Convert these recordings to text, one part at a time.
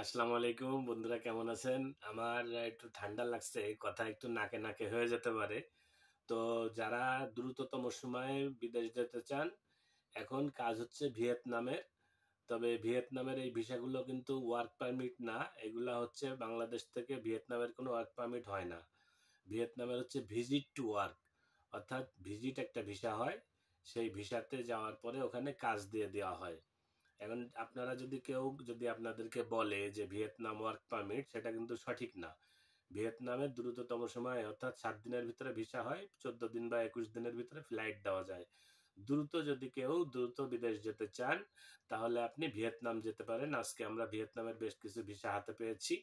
আসসালামু আলাইকুম বন্ধুরা, কেমন আছেন? আমার একটু ঠান্ডা লাগছে, কথা একটু নাকে নাকে হয়ে যেতে পারে। তো যারা দ্রুততম সময়ে বিদেশ যেতে চান, এখন কাজ হচ্ছে ভিয়েতনামের। তবে ভিয়েতনামের এই ভিসাগুলো কিন্তু ওয়ার্ক পারমিট না, এগুলা হচ্ছে বাংলাদেশ থেকে ভিয়েতনামের কোনো ওয়ার্ক পারমিট হয় না। ভিয়েতনামের হচ্ছে ভিজিট টু ওয়ার্ক, অর্থাৎ ভিজিট একটা ভিসা হয়, সেই ভিসাতে যাওয়ার পরে ওখানে কাজ দিয়ে দেওয়া হয়। এখন আপনারা যদি আপনাদেরকে বলে যে ভিয়েতনাম ওয়ার্ক পারমিট, সেটা কিন্তু সঠিক না। ভিয়েতনামের দ্রুততম সময়ে অর্থাৎ 7 দিনের ভিতরে ভিসা হয়, 14 দিন বা 21 দিনের ভিতরে ফ্লাইট দেওয়া যায়। যদি কেউ দ্রুত বিদেশ যেতে চান, তাহলে আপনি ভিয়েতনাম যেতে পারেন। আজকে আমরা ভিয়েতনামের বেশ কিছু ভিসা হাতে পেয়েছি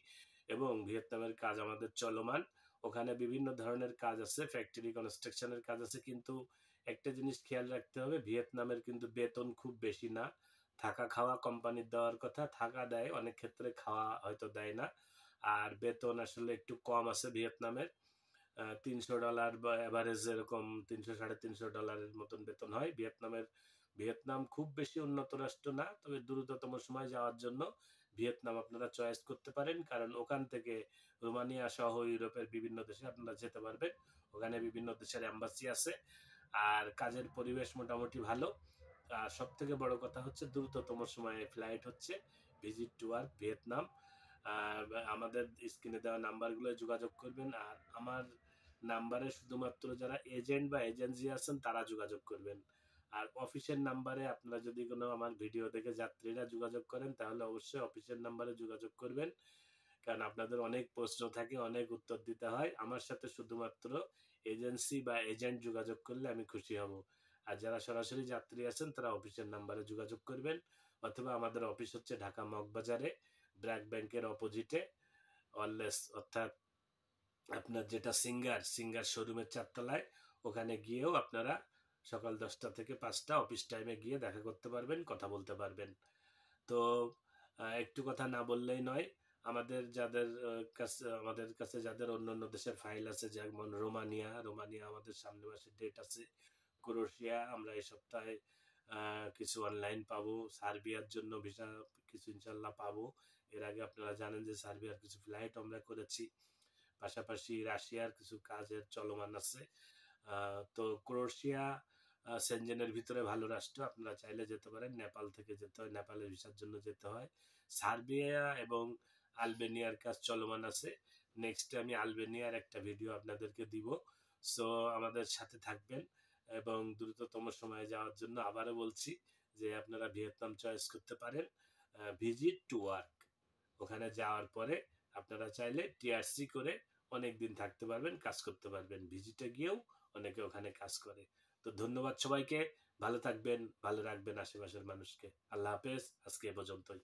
এবং ভিয়েতনামের কাজ আমাদের চলমান। ওখানে বিভিন্ন ধরনের কাজ আছে, ফ্যাক্টরি কনস্ট্রাকশনের কাজ আছে, কিন্তু একটা জিনিস খেয়াল রাখতে হবে, ভিয়েতনামের কিন্তু বেতন খুব বেশি না। থাকা খাওয়া কোম্পানির দেওয়ার কথা, থাকা দেয়, অনেক ক্ষেত্রে খাওয়া হয়তো দেয় না। আর বেতন আসলে একটু কম আছে ভিয়েতনামের। $300 বা এভারেজ এরকম 300 সাড়ে 300 ডলারের মতন বেতন হয় ভিয়েতনামের। ভিয়েতনাম খুব বেশি উন্নত রাষ্ট্র না, তবে দ্রুততম সময় যাওয়ার জন্য ভিয়েতনাম আপনারা চয়েস করতে পারেন, কারণ ওখান থেকে রোমানিয়া সহ ইউরোপের বিভিন্ন দেশে আপনারা যেতে পারবেন। ওখানে বিভিন্ন দেশের এম্বাসি আছে, আর কাজের পরিবেশ মোটামুটি ভালো। আর সব থেকে বড় কথা হচ্ছে দ্রুততম সময়ে ফ্লাইট হচ্ছে ভিজিট টু ওয়ার্ক ভিয়েতনাম। আহ, আমাদের স্ক্রিনে দেওয়া নাম্বারগুলো যোগাযোগ করবেন, আর আমার নাম্বারে শুধুমাত্র যারা এজেন্ট বা এজেন্সি আছেন তারা যোগাযোগ করবেন। আর অফিসের নাম্বারে আপনারা যদি কোনো আমার ভিডিও দেখে যাত্রীরা যোগাযোগ করেন, তাহলে অবশ্যই অফিসের নাম্বারে যোগাযোগ করবেন, কারণ আপনাদের অনেক প্রশ্ন থাকে, অনেক উত্তর দিতে হয়। আমার সাথে শুধুমাত্র এজেন্সি বা এজেন্ট যোগাযোগ করলে আমি খুশি হব। আর যারা সরাসরি যাত্রী আছেন তারা অফিসের নাম্বারে যোগাযোগ করবেন, অথবা আমাদের অফিস হচ্ছে ঢাকা মগবাজারে, ব্র্যাক ব্যাংকের অপোজিটে, অললেস, অর্থাৎ আপনার যেটা সিঙ্গার সিঙ্গার শোরুমের 4 তলায়, ওখানে গিয়েও আপনারা সকাল 10টা থেকে 5টা অফিস টাইমে গিয়ে দেখা করতে পারবেন, কথা বলতে পারবেন। তো একটু কথা না বললেই নয়, আমাদের কাছে যাদের অন্যান্য দেশের ফাইল আছে, যেমন রোমানিয়া রোমানিয়া আমাদের সামনে মাসে ডেট আছে। ক্রোয়েশিয়া আমরা এই সপ্তাহে কিছু অনলাইন পাবো। সার্বিয়ার জন্য ভিসা কিছু ইনশাল্লাহ পাবো। এর আগে আপনারা জানেন যে সার্বিয়ার কিছু ফ্লাইট আমরা করেছি। পাশাপাশি রাশিয়ার কিছু কাজের চলমান আছে। তো ক্রোয়েশিয়া সেনজেনের ভিতরে ভালো রাষ্ট্র, আপনারা চাইলে যেতে পারেন। নেপাল থেকে যেতে হয়, নেপালের ভিসার জন্য যেতে হয়। সার্বিয়া এবং আলবেনিয়ার কাজ চলমান আছে। নেক্সট আমি আলবেনিয়ার একটা ভিডিও আপনাদেরকে দিব। সো আমাদের সাথে থাকবেন, এবং দ্রুততম সময়ে যাওয়ার জন্য আবারও বলছি যে আপনারা ভিয়েতনাম চয়েস করতে পারেন। ভিজিট টু ওয়ার্ক, ওখানে যাওয়ার পরে আপনারা চাইলে টিআরসি করে অনেক দিন থাকতে পারবেন, কাজ করতে পারবেন। ভিজিটে গিয়েও অনেকে ওখানে কাজ করে। তো ধন্যবাদ সবাইকে, ভালো থাকবেন, ভালো রাখবেন আশেপাশের মানুষকে। আল্লাহ হাফেজ, আজকে এ পর্যন্তই।